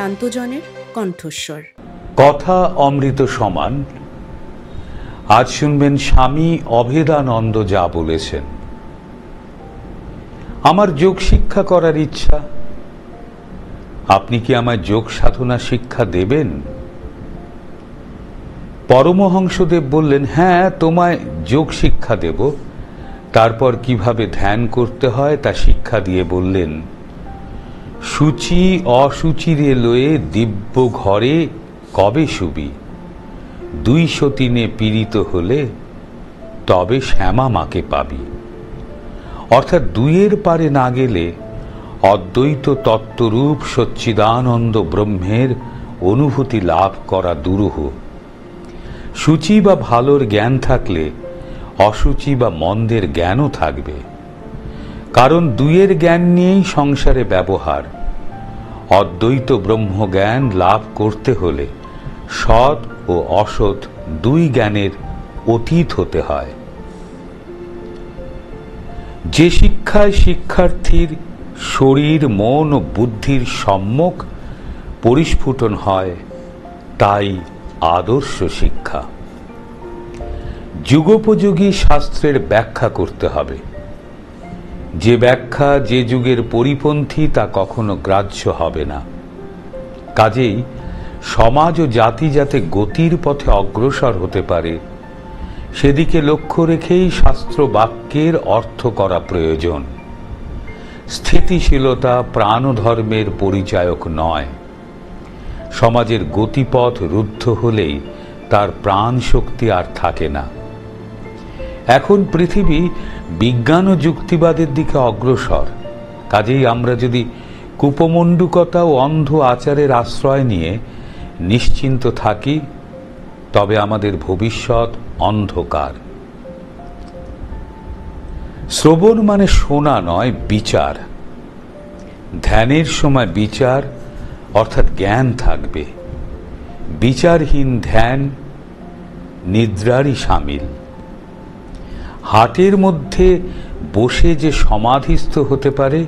প্রান্তজনের কণ্ঠস্বর। কথা অমৃত সমান। আজ শুনবেন স্বামী অভেদানন্দ যা বলেছেন। আমার যোগ শিক্ষা করার ইচ্ছা, আপনি কি আমায় যোগ সাধনা শিক্ষা দেবেন? পরমহংসদেব বললেন, হ্যাঁ, তোমায় যোগ শিক্ষা দেব। তারপর কিভাবে ধ্যান করতে হয় তা শিক্ষা দিয়ে বললেন, সূচি অসুচিরে লয়ে দিব্য ঘরে কবে শুবি, দুই সতীনে পীড়িত হলে তবে শ্যামা মাকে পাবি। অর্থাৎ দুইয়ের পারে না গেলে অদ্বৈত তত্ত্বরূপ সচ্চিদানন্দ ব্রহ্মের অনুভূতি লাভ করা দুরূহ। সূচি বা ভালোর জ্ঞান থাকলে অসুচি বা মন্দের জ্ঞানও থাকবে, কারণ দুইয়ের জ্ঞান নিয়েই সংসারে ব্যবহার। অদ্বৈত ব্রহ্মজ্ঞান লাভ করতে হলে সৎ ও অসৎ দুই জ্ঞানের অতীত হতে হয়। যে শিক্ষায় শিক্ষার্থীর শরীর, মন ও বুদ্ধির সম্যক পরিস্ফুটন হয়, তাই আদর্শ শিক্ষা। যুগোপযোগী শাস্ত্রের ব্যাখ্যা করতে হবে। যে ব্যাখ্যা যে যুগের পরিপন্থী তা কখনো গ্রাহ্য হবে না। কাজেই সমাজ ও জাতি যাতে গতির পথে অগ্রসর হতে পারে, সেদিকে লক্ষ্য রেখেই শাস্ত্র বাক্যের অর্থ করা প্রয়োজন। স্থিতিশীলতা প্রাণধর্মের পরিচায়ক নয়। সমাজের গতিপথ রুদ্ধ হলেই তার প্রাণ শক্তি আর থাকে না। এখন পৃথিবী বিজ্ঞান ও যুক্তিবাদের দিকে অগ্রসর। কাজেই আমরা যদি কুপমণ্ডুকতা ও অন্ধ আচারের আশ্রয় নিয়ে নিশ্চিন্ত থাকি, তবে আমাদের ভবিষ্যৎ অন্ধকার। শ্রবণ মানে শোনা নয়, বিচার। ধ্যানের সময় বিচার অর্থাৎ জ্ঞান থাকবে। বিচারহীন ধ্যান নিদ্রারই শামিল। হাটের মধ্যে বসে যে সমাধিস্থ হতে পারে,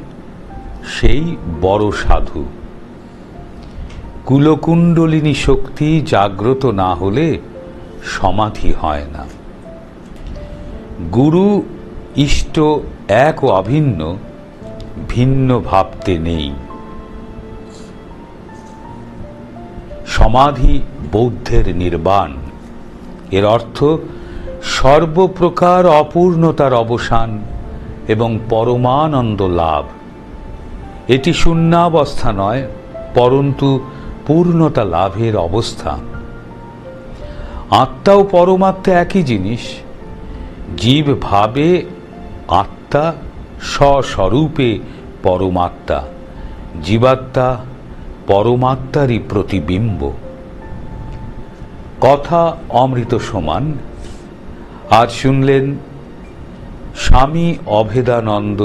সেই বড় সাধু। কুলকুণ্ডলিনী শক্তি জাগ্রত না হলে সমাধি হয় না। গুরু ইষ্ট এক ও অভিন্ন, ভিন্ন ভাবতে নেই। সমাধি বৌদ্ধের নির্বাণ। এর অর্থ সর্বপ্রকার অপূর্ণতার অবসান এবং পরমানন্দ লাভ। এটি শূন্যাবস্থা নয়, পরন্তু পূর্ণতা লাভের অবস্থা। আত্মা ও পরমাত্মা একই জিনিস। জীব ভাবে আত্মা স্বস্বরূপে পরমাত্মা, জীবাত্মা পরমাত্মারই প্রতিবিম্ব। কথা অমৃত সমান। আজ শুনলেন স্বামী অভেদানন্দ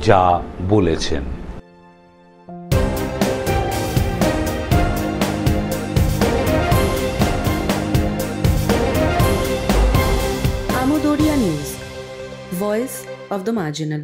যা বলেছেন। আমোদরিয়া news, voice of the marginal.